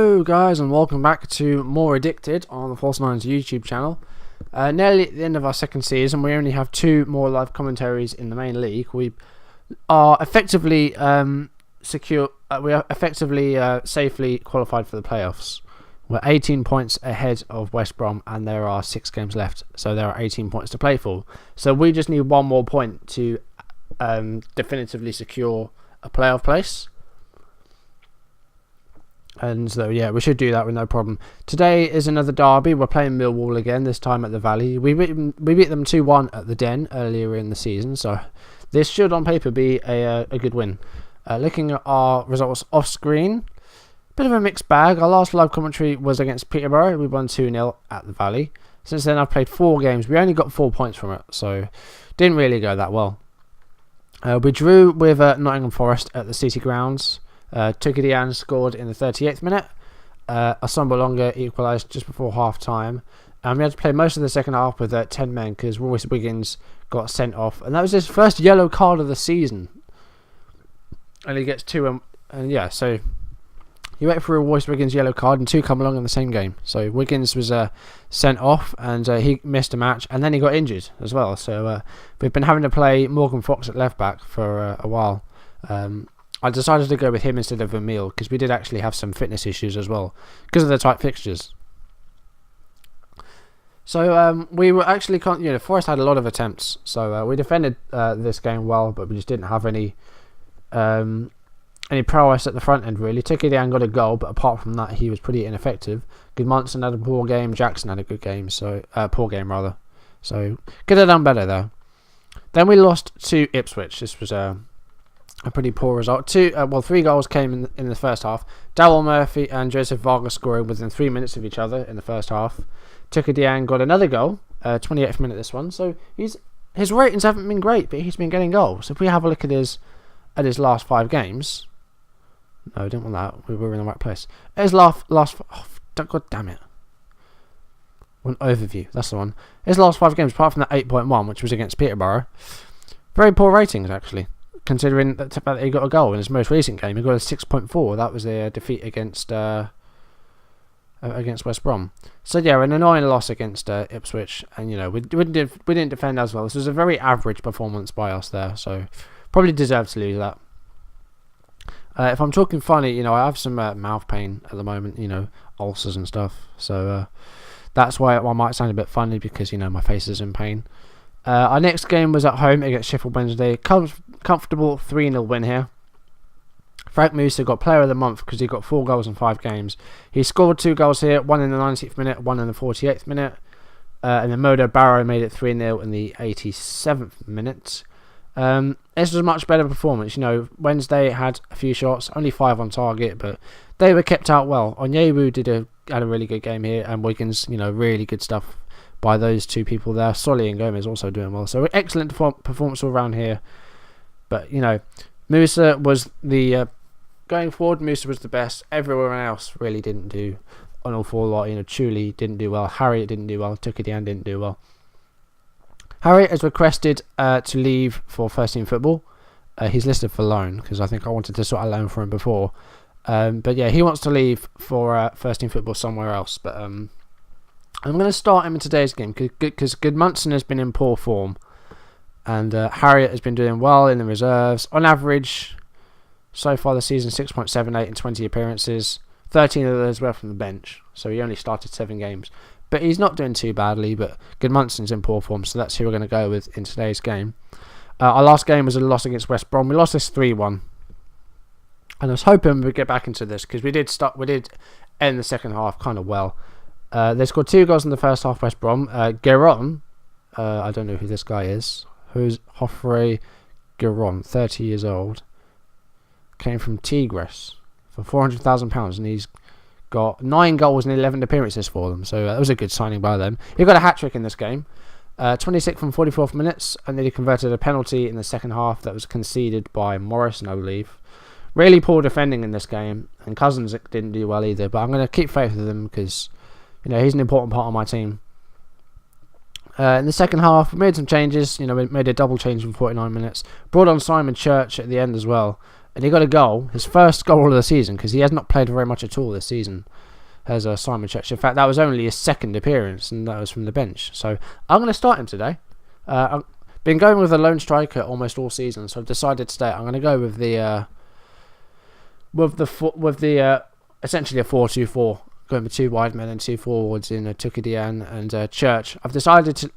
Hello guys, and welcome back to more Addicted on the False Nines YouTube channel. Nearly at the end of our second season, we only have 2 more live commentaries in the main league. We are effectively safely qualified for the playoffs. We're 18 points ahead of West Brom, and there are 6 games left, so there are 18 points to play for. So we just need 1 more point to definitively secure a playoff place. And so, yeah, we should do that with no problem. Today is another derby. We're playing Millwall again, this time at the Valley. We beat them 2-1 at the Den earlier in the season, so this should on paper be a good win. Looking at our results off screen, bit of a mixed bag. Our last live commentary was against Peterborough. We won 2-0 at the Valley. Since then, I've played 4 games. We only got 4 points from it, so didn't really go that well. We drew with Nottingham Forest at the City Grounds. Tukadian scored in the 38th minute. Asombalonga equalised just before half time. And we had to play most of the second half with 10 men because Royce Wiggins got sent off. And that was his first yellow card of the season. And he gets 2. And yeah, so you wait for a Royce Wiggins yellow card and 2 come along in the same game. So Wiggins was sent off and he missed a match. And then he got injured as well. So we've been having to play Morgan Fox at left back for a while. I decided to go with him instead of Emile because we did actually have some fitness issues as well because of the tight fixtures. So we were actually, Forest had a lot of attempts. So we defended this game well, but we just didn't have any prowess at the front end really. Tukadian got a goal, but apart from that, he was pretty ineffective. Goodmanson had a poor game. Jackson had a good game. So poor game rather. So could have done better though. Then we lost to Ipswich. This was a pretty poor result. 3 goals came in the first half. Darryl Murphy and Joseph Vargas scoring within 3 minutes of each other in the first half. Tukadian got another goal, 28th minute this one. So his ratings haven't been great, but he's been getting goals. If we have a look at his last 5 games, no, I didn't want that. We were in the right place. His last God damn it. One overview. That's the one. His last 5 games, apart from that 8.1, which was against Peterborough, very poor ratings actually. Considering the fact that he got a goal in his most recent game, he got a 6.4. That was their defeat against West Brom. So yeah, an annoying loss against Ipswich, and we didn't defend as well. This was a very average performance by us there, so probably deserved to lose that. If I'm talking funny, I have some mouth pain at the moment, ulcers and stuff. So that's why I might sound a bit funny because my face is in pain. Our next game was at home against Sheffield Wednesday. Comfortable 3-0 win here. Frank Musa got player of the month because he got 4 goals in 5 games. He scored 2 goals here, 1 in the 90th minute, 1 in the 48th minute. And then Modo Barrow made it 3-0 in the 87th minute. This was a much better performance. Wednesday had a few shots, only 5 on target, but they were kept out well. Onyewu had a really good game here, and Wiggins, really good stuff by those 2 people there. Solly and Gomez also doing well. So excellent performance all around here. But, Musa was the... going forward, Musa was the best. Everyone else really didn't do an awful lot. Chuli didn't do well. Harriet didn't do well. Tukadian didn't do well. Harriet has requested to leave for first team football. He's listed for loan because I think I wanted to sort of loan for him before. But yeah, he wants to leave for first team football somewhere else. But I'm going to start him in today's game because Goodmanson has been in poor form. And Harriet has been doing well in the reserves. On average, so far this season, 6.78 in 20 appearances. 13 of those were from the bench. So he only started 7 games. But he's not doing too badly. But Goodmanson's in poor form. So that's who we're going to go with in today's game. Our last game was a loss against West Brom. We lost this 3-1. And I was hoping we'd get back into this. Because we did end the second half kind of well. They scored 2 goals in the first half, West Brom. Gueron, I don't know who this guy is. Who's Hoffrey Gueron, 30 years old, came from Tigres for £400,000, and he's got 9 goals and 11 appearances for them. So that was a good signing by them. He got a hat-trick in this game, 26th from 44th minutes, and then he converted a penalty in the second half that was conceded by Morrison, I believe. Really poor defending in this game, and Cousins didn't do well either, but I'm going to keep faith with him because he's an important part of my team. In the second half, we made some changes. We made a double change in 49 minutes. Brought on Simon Church at the end as well. and he got a goal, his first goal of the season, because he has not played very much at all this season, as Simon Church. In fact, that was only his second appearance, and that was from the bench. So I'm going to start him today. I've been going with a lone striker almost all season, so I've decided today I'm going to go with the essentially a 4-2-4, going with 2 wide men and 2 forwards in Tukadian and Church. I've decided to.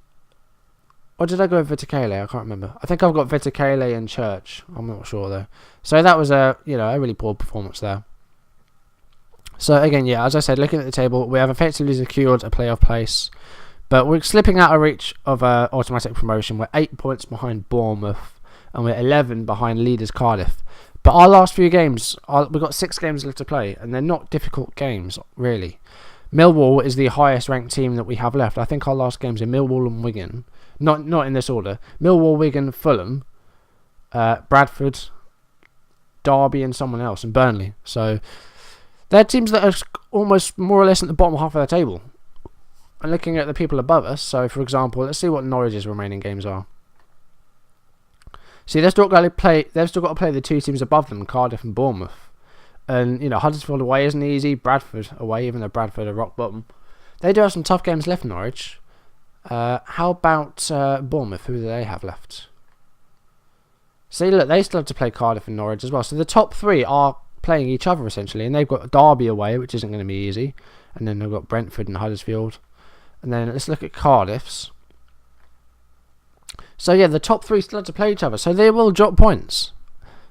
Or did I go with Vitakele? I can't remember. I think I've got Vitakele and Church. I'm not sure though. So that was a really poor performance there. So again, yeah, as I said, looking at the table, we have effectively secured a playoff place, but we're slipping out of reach of automatic promotion. We're 8 points behind Bournemouth, and we're 11 behind leaders Cardiff. But our last few games, we've got 6 games left to play, and they're not difficult games, really. Millwall is the highest ranked team that we have left. I think our last games are Millwall and Wigan. Not in this order. Millwall, Wigan, Fulham, Bradford, Derby, and someone else, and Burnley. So they're teams that are almost more or less at the bottom half of the table. And looking at the people above us, so for example, let's see what Norwich's remaining games are. See, they've still got to play the 2 teams above them, Cardiff and Bournemouth. And Huddersfield away isn't easy. Bradford away, even though Bradford are rock bottom. They do have some tough games left, Norwich. How about Bournemouth? Who do they have left? See, look, they still have to play Cardiff and Norwich as well. So the top 3 are playing each other essentially, and they've got Derby away, which isn't going to be easy, and then they've got Brentford and Huddersfield, and then let's look at Cardiff's. So yeah, the top 3 still have to play each other, so they will drop points.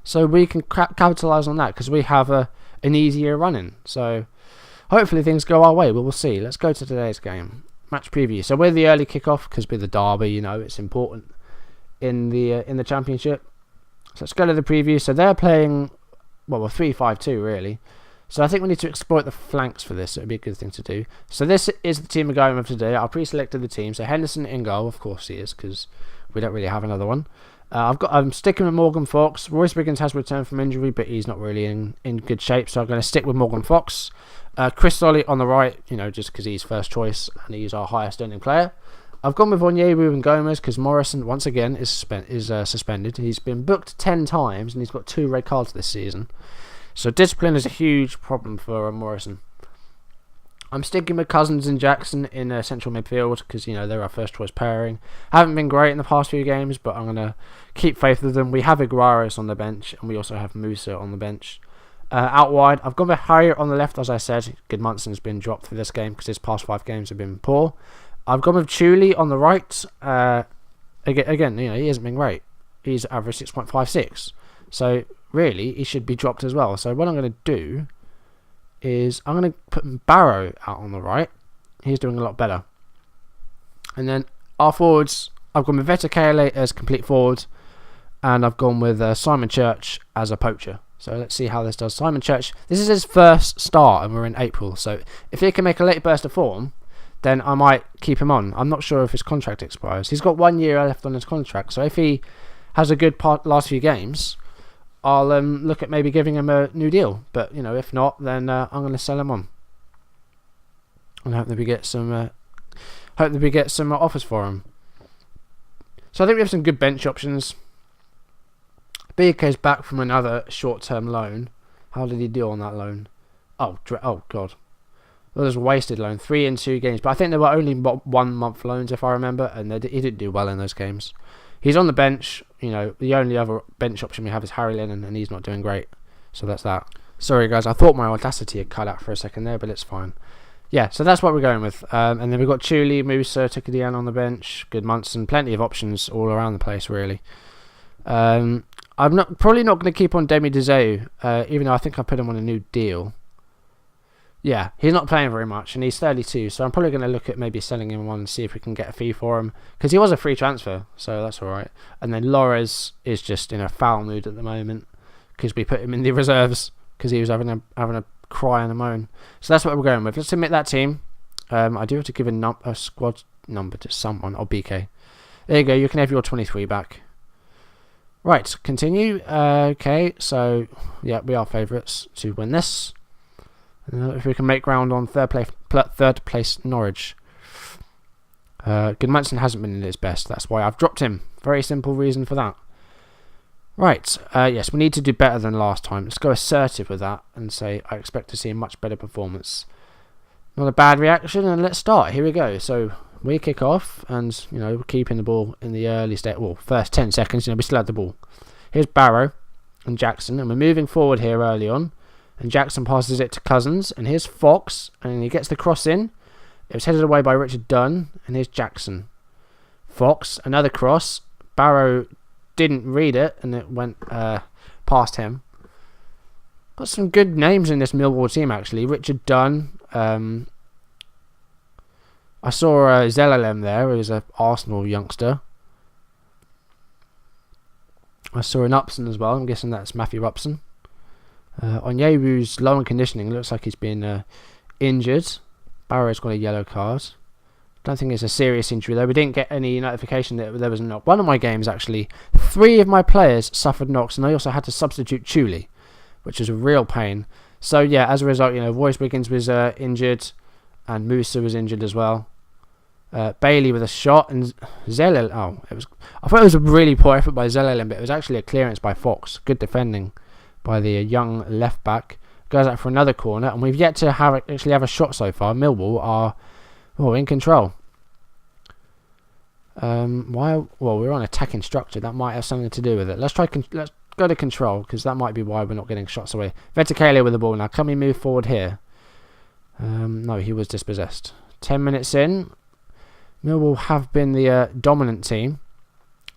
So we can capitalise on that because we have an easier run in. So hopefully things go our way. We'll see. Let's go to today's game. Match preview. So we're the early kickoff because we're the derby. It's important in the championship. So let's go to the preview. So they're playing, well, we're 3-5-2 really. So I think we need to exploit the flanks for this. It would be a good thing to do. So this is the team we're going with today. I pre-selected the team. So Henderson in goal, of course he is, because we don't really have another one. I'm sticking with Morgan Fox. Royce Wiggins has returned from injury, but he's not really in good shape. So I'm going to stick with Morgan Fox. Chris Solly on the right, just because he's first choice and he's our highest earning player. I've gone with Onyewu and Gomez because Morrison, once again, is suspended. He's been booked 10 times and he's got 2 red cards this season. So discipline is a huge problem for Morrison. I'm sticking with Cousins and Jackson in central midfield because, they're our first choice pairing. Haven't been great in the past few games, but I'm going to keep faith with them. We have Aguaros on the bench and we also have Musa on the bench. Out wide, I've gone with Harrier on the left, as I said. Goodmanson's been dropped for this game because his past 5 games have been poor. I've gone with Chuli on the right. Again, he hasn't been great. He's average 6.56. So, really, he should be dropped as well. So, what I'm going to do is I'm going to put Barrow out on the right. He's doing a lot better. And then our forwards, I've gone with Vitakele as complete forward. And I've gone with Simon Church as a poacher. So let's see how this does. Simon Church, this is his first start and we're in April. So if he can make a late burst of form, then I might keep him on. I'm not sure if his contract expires. He's got 1 year left on his contract. So if he has a good last few games, I'll look at maybe giving him a new deal. But, if not, then I'm going to sell him on. And hope that we get some offers for him. So I think we have some good bench options. BK's back from another short-term loan. How did he do on that loan? Oh God. Well, it was a wasted loan. 3 in 2 games. But I think there were only 1 month loans, if I remember. And he didn't do well in those games. He's on the bench. The only other bench option we have is Harry Lennon. And he's not doing great. So that's that. Sorry, guys. I thought my Audacity had cut out for a second there. But it's fine. Yeah, so that's what we're going with. And then we've got Chuli, Musa, Tukadian on the bench. Goodmanson. Plenty of options all around the place, really. I'm probably not going to keep on Demi Dezeu, even though I think I put him on a new deal. Yeah, he's not playing very much, and he's 32, so I'm probably going to look at maybe selling him one and see if we can get a fee for him, because he was a free transfer, so that's alright. And then Lores is just in a foul mood at the moment, because we put him in the reserves, because he was having a cry and a moan. So that's what we're going with. Let's submit that team. I do have to give a squad number to someone, or BK. There you go, you can have your 23 back. Right, continue. Okay, so yeah, we are favourites to win this. If we can make ground on third place Norwich. Goodmanson hasn't been in his best. That's why I've dropped him. Very simple reason for that. Right, yes, we need to do better than last time. Let's go assertive with that and say I expect to see a much better performance. Not a bad reaction, and let's start. Here we go. So we kick off, and we're keeping the ball in the early state. Well, first 10 seconds, we still had the ball. Here's Barrow and Jackson, and we're moving forward here early on. And Jackson passes it to Cousins, and here's Fox, and he gets the cross in. It was headed away by Richard Dunn, and here's Jackson. Fox, another cross. Barrow didn't read it, and it went past him. Got some good names in this Millwall team, actually. Richard Dunn. I saw Zelalem there, who was an Arsenal youngster. I saw an Upson as well. I'm guessing that's Matthew Upson. Onyebu's low on conditioning. Looks like he's been injured. Barrow's got a yellow card. Don't think it's a serious injury though. We didn't get any notification that there was a knock. One of my games actually, 3 of my players suffered knocks, and I also had to substitute Chuli, which was a real pain. So yeah, as a result, Royce Wiggins was injured, and Musa was injured as well. Bailey with a shot, and Zelel. I thought it was a really poor effort by Zelel, but it was actually a clearance by Fox. Good defending by the young left back. Goes out for another corner, and we've yet to actually have a shot so far. Millwall are in control. Why? Well, we're on attacking structure. That might have something to do with it. Let's go to control, because that might be why we're not getting shots away. Veticale with the ball now. Can we move forward here? No, he was dispossessed. 10 minutes in. Millwall have been the dominant team.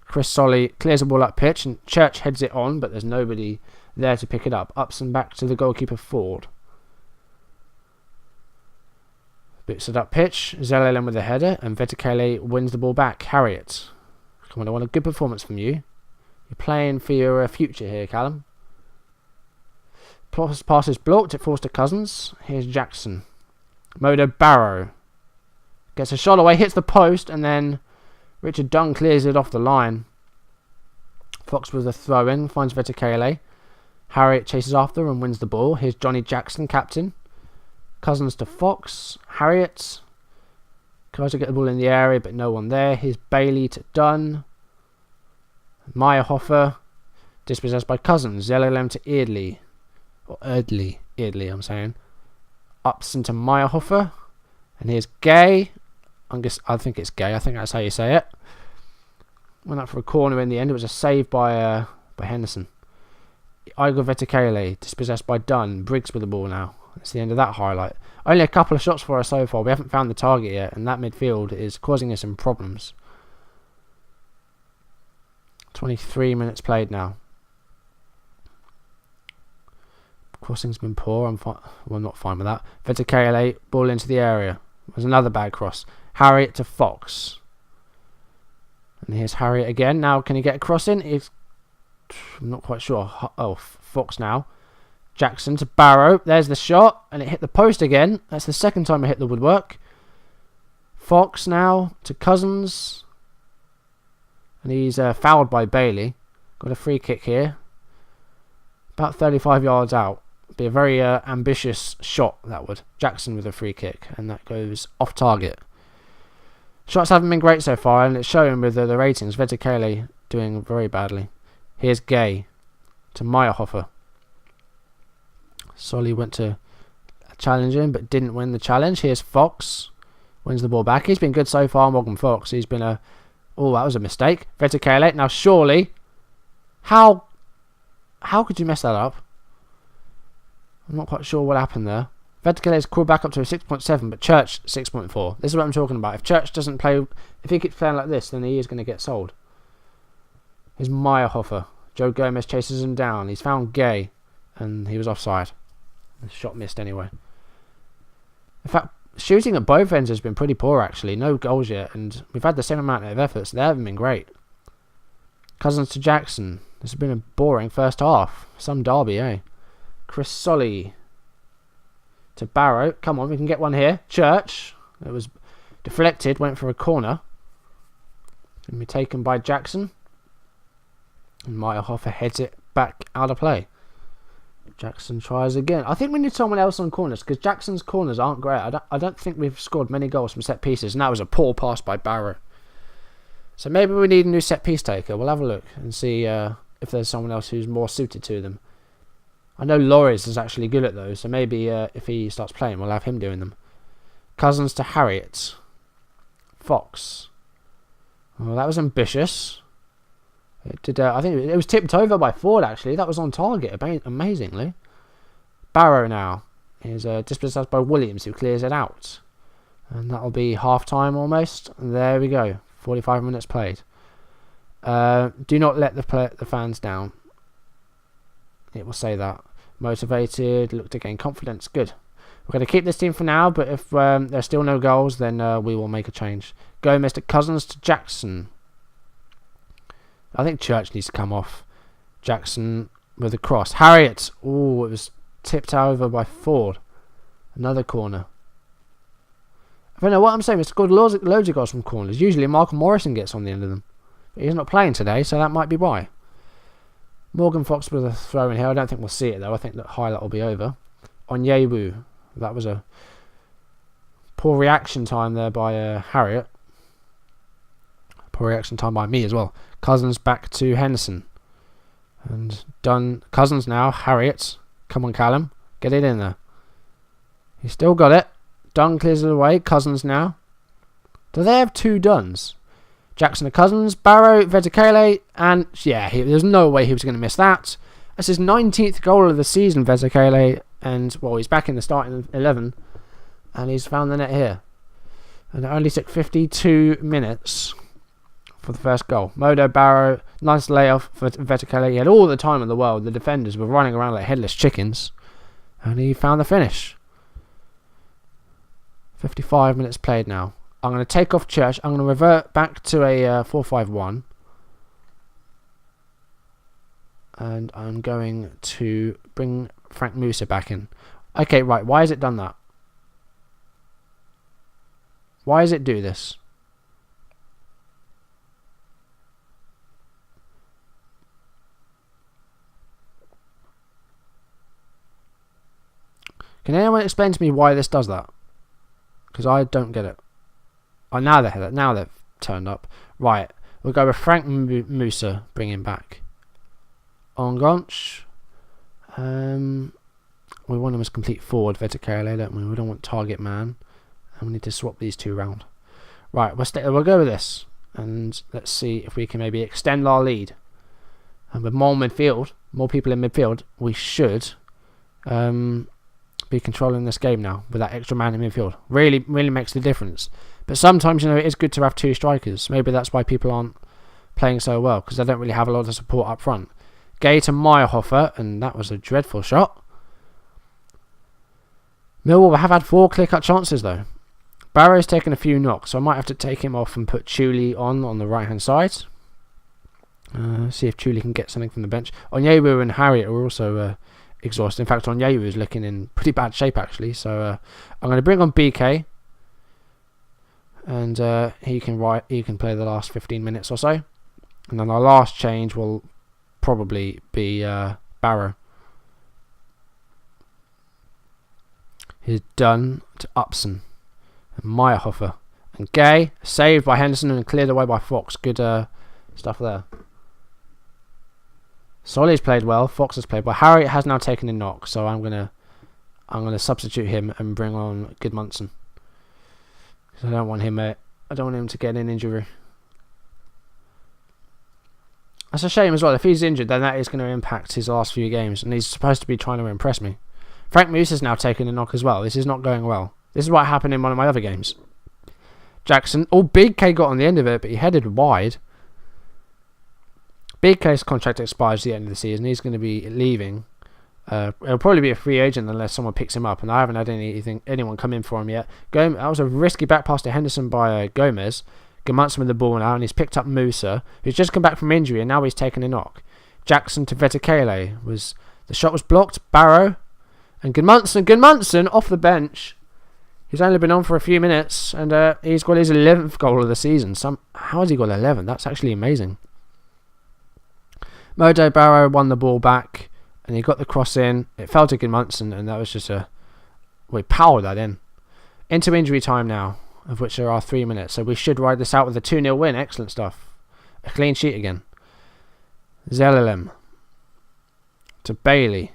Chris Solly clears the ball up pitch, and Church heads it on, but there's nobody there to pick it up. Ups and back to the goalkeeper Ford. Boots it up pitch. Zelalem with a header, and Veticale wins the ball back. Harriet. Come on, I want a good performance from you. You're playing for your future here, Callum. Pass is blocked. It falls to Cousins. Here's Jackson. Modo Barrow. Gets a shot away, hits the post, and then Richard Dunn clears it off the line. Fox with a throw in, finds Veticale. Harriet chases after and wins the ball. Here's Johnny Jackson, captain. Cousins to Fox. Harriet tries to get the ball in the area, but no one there. Here's Bailey to Dunn. Meyerhofer dispossessed by Cousins. Zelalem to Eardley. Or Erdley. Eardley, I'm saying. Upson to Meyerhofer. And here's Gay. I think it's Gay. I think that's how you say it. Went up for a corner in the end. It was a save by Henderson. Igor Veticale dispossessed by Dunn. Briggs with the ball now. That's the end of that highlight. Only a couple of shots for us so far. We haven't found the target yet, and that midfield is causing us some problems. 23 minutes played now. Crossing's been poor. I'm not fine with that. Veticale, ball into the area. There's another bad cross. Harriet to Fox. And here's Harriet again. Now, can he get a cross in? I'm not quite sure. Oh, Fox now. Jackson to Barrow. There's the shot, and it hit the post again. That's the second time it hit the woodwork. Fox now to Cousins. And he's fouled by Bailey. Got a free kick here. About 35 yards out. Be a very ambitious shot, that would. Jackson with a free kick, and that goes off target. Shots haven't been great so far, and it's showing with the ratings. Veticale doing very badly. Here's Gay to Meyerhofer. Solly went to challenge him, but didn't win the challenge. Here's Fox. Wins the ball back. He's been good so far, Morgan Fox. He's been a... Oh, that was a mistake. Veticale. Now, surely... How could you mess that up? I'm not quite sure what happened there. Veticale's crawled back up to a 6.7, but Church 6.4. This is what I'm talking about. If Church doesn't play... If he keeps playing like this, then he is going to get sold. Here's Meyerhofer. Joe Gomez chases him down. He's found Gay, and he was offside. The shot missed anyway. In fact, shooting at both ends has been pretty poor, actually. No goals yet, and we've had the same amount of efforts. They haven't been great. Cousins to Jackson. This has been a boring first half. Some derby, eh? Chris Solly to Barrow. Come on, we can get one here. Church. It was deflected, went for a corner. Going to be taken by Jackson. And Meyerhofer heads it back out of play. Jackson tries again. I think we need someone else on corners, because Jackson's corners aren't great. I don't think we've scored many goals from set pieces, and that was a poor pass by Barrow. So maybe we need a new set piece taker. We'll have a look and see if there's someone else who's more suited to them. I know Loris is actually good at those, so maybe if he starts playing, we'll have him doing them. Cousins to Harriet. Fox. Well, that was ambitious. It did. I think it was tipped over by Ford, actually. That was on target, amazingly. Barrow now is dispossessed by Williams, who clears it out. And that'll be half-time almost. And there we go. 45 minutes played. Do not let the fans down. It will say that. Motivated, look to gain confidence. Good. We're going to keep this team for now, but if there's still no goals, then we will make a change. Gomez to Cousins to Jackson. I think Church needs to come off. Jackson with a cross. Harriet. Oh, it was tipped over by Ford. Another corner. I don't know what I'm saying. We've scored loads of goals from corners. Usually Michael Morrison gets on the end of them. But he's not playing today, so that might be why. Morgan Fox with a throw in here. I don't think we'll see it, though. I think the highlight will be over. Onyewu. That was a poor reaction time there by Harriet. Poor reaction time by me as well. Cousins back to Henderson. And done. Cousins now. Harriet. Come on, Callum. Get it in there. He's still got it. Dunn clears it away. Cousins now. Do they have two Dunns? Jackson to Cousins. Barrow, Vetakele. And yeah, there's no way he was going to miss that. That's his 19th goal of the season, Vetakele. And well, he's back in the starting 11. And he's found the net here. And it only took 52 minutes for the first goal. Modo, Barrow. Nice layoff for Vetakele. He had all the time in the world. The defenders were running around like headless chickens. And he found the finish. 55 minutes played now. I'm going to take off Church. I'm going to revert back to a 4-5-1. And I'm going to bring Frank Musa back in. Okay, right. Why has it done that? Why does it do this? Can anyone explain to me why this does that? Because I don't get it. Oh, now they've turned up. Right, we'll go with Frank Musa, bring him back. Ongonch. We want him as complete forward, Vetakele, don't we? We don't want target man. And we need to swap these two around. Right, we'll go with this. And let's see if we can maybe extend our lead. And with more people in midfield, we should be controlling this game now with that extra man in midfield. Really makes the difference. But sometimes, it is good to have two strikers. Maybe that's why people aren't playing so well, because they don't really have a lot of support up front. Gay to Meyerhofer, and that was a dreadful shot. Millwall have had 4 clear-cut chances, though. Barrow's taken a few knocks, so I might have to take him off and put Chuli on the right-hand side. See if Chuli can get something from the bench. Onyewu and Harriet are also exhausted. In fact, Onyewu is looking in pretty bad shape, actually. So I'm going to bring on BK. And he can play the last 15 minutes or so. And then our last change will probably be Barrow. He's done to Upson. And Meyerhofer. And Gay, saved by Henderson and cleared away by Fox. Good stuff there. Solly's played well. Fox has played well. Harriet has now taken a knock, so I'm gonna substitute him and bring on Goodmanson. I don't want him to get an injury. That's a shame as well. If he's injured, then that is going to impact his last few games, and he's supposed to be trying to impress me. Frank Moose has now taken a knock as well. This is not going well. This is what happened in one of my other games. Jackson. Oh, Big K got on the end of it, but he headed wide. Big K's contract expires at the end of the season. He's going to be leaving. He'll probably be a free agent unless someone picks him up, and I haven't had anyone come in for him yet. That was a risky back pass to Henderson by Gomez. Goodmanson with the ball now, and he's picked up Musa, who's just come back from injury, and now he's taken a knock. Jackson to Vetakele. The shot was blocked. Barrow and Goodmanson off the bench. He's only been on for a few minutes, and he's got his 11th goal of the season. How has he got 11? That's actually amazing. Modo Barrow won the ball back, and he got the cross in. It fell to Goodmanson, and that was just we powered that in. Into injury time now, of which there are 3 minutes. So we should ride this out with a 2-0 win. Excellent stuff. A clean sheet again. Zelalem to Bailey.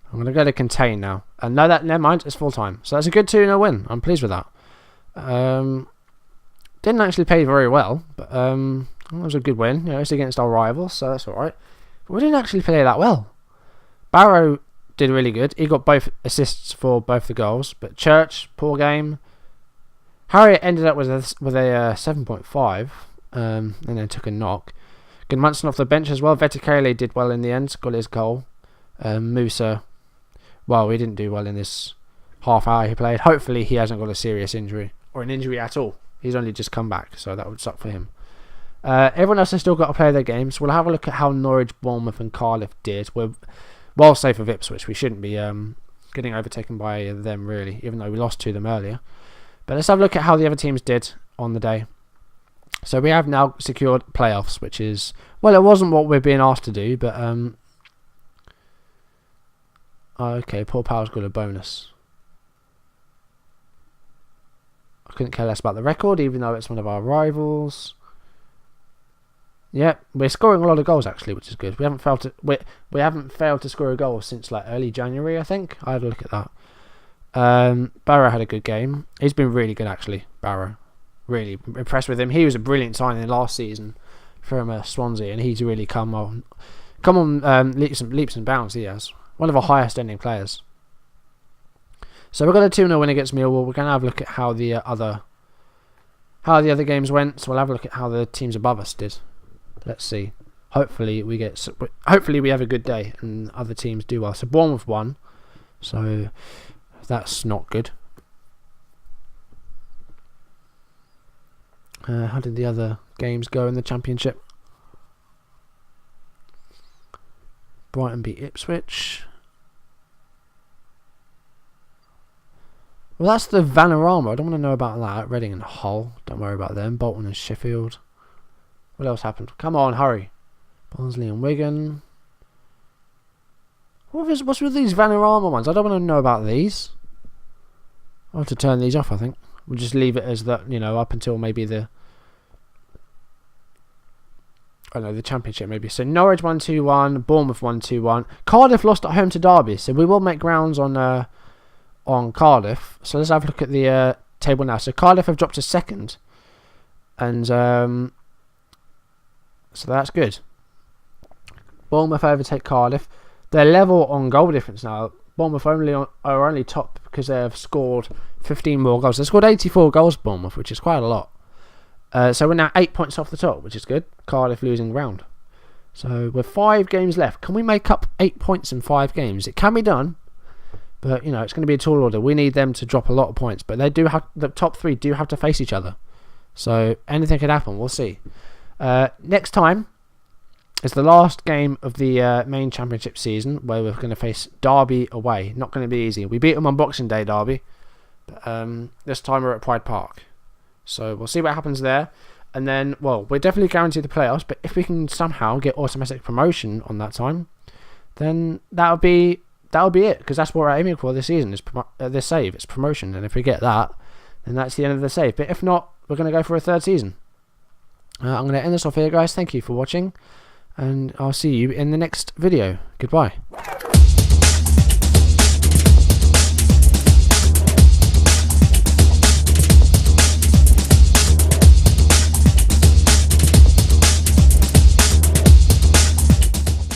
I'm going to go to contain now. And no, never mind, it's full time. So that's a good 2-0 win. I'm pleased with that. Didn't actually play very well, but it was a good win. You know, it's against our rivals, so that's alright. But we didn't actually play that well. Barrow did really good. He got both assists for both the goals. But Church, poor game. Harriet ended up with a 7.5, and then took a knock. Gunmunson off the bench as well. Vetikale did well in the end, got his goal. Musa, well, he didn't do well in this half hour he played. Hopefully he hasn't got a serious injury, or an injury at all. He's only just come back, so that would suck for him. Everyone else has still got to play their games. We'll have a look at how Norwich, Bournemouth and Cardiff did. We're well safe of Ipswich. We shouldn't be getting overtaken by them, really, even though we lost to them earlier. But let's have a look at how the other teams did on the day. So we have now secured playoffs, which is, well, it wasn't what we're being asked to do, but okay, Paul Powell's got a bonus. I couldn't care less about the record, even though it's one of our rivals. Yeah, we're scoring a lot of goals actually, which is good. We haven't failed to score a goal since like early January, I think. I had a look at that. Barrow had a good game. He's been really good actually. Barrow, really impressed with him. He was a brilliant signing last season from Swansea, and he's really come on leaps and bounds. He has one of our highest ending players. So we've got a 2-0 win against Millwall. We're going to have a look at how the other games went. So we'll have a look at how the teams above us did. Let's see. Hopefully we have a good day and other teams do well. So Bournemouth won. So that's not good. How did the other games go in the Championship? Brighton beat Ipswich. Well, that's the Vanarama. I don't want to know about that. Reading and Hull. Don't worry about them. Bolton and Sheffield. What else happened? Come on, hurry. Barnsley and Wigan. What's with these Vanarama ones? I don't want to know about these. I'll have to turn these off, I think. We'll just leave it as that, you know, up until maybe the Championship maybe. So Norwich 1-2-1, Bournemouth 1-2-1. Cardiff lost at home to Derby, so we will make grounds on Cardiff. So let's have a look at the table now. So Cardiff have dropped to second, and so that's good. Bournemouth overtake Cardiff. They're level on goal difference now. Bournemouth are only top because they have scored 15 more goals. They scored 84 goals, Bournemouth, which is quite a lot. So we're now 8 points off the top, which is good. Cardiff losing ground. So we're 5 games left. Can we make up 8 points in 5 games? It can be done, but you know it's going to be a tall order. We need them to drop a lot of points, but they do have the top 3 do have to face each other. So anything could happen. We'll see. Next time is the last game of the main Championship season, where we're going to face Derby away. Not going to be easy. We beat them on Boxing Day, Derby. But, this time we're at Pride Park. So we'll see what happens there. And then, well, we're definitely guaranteed the playoffs, but if we can somehow get automatic promotion on that time, then that'll be it, because that's what we're aiming for this season, is this save. It's promotion, and if we get that, then that's the end of the save. But if not, we're going to go for a 3rd season. I'm going to end this off here, guys. Thank you for watching, and I'll see you in the next video. Goodbye.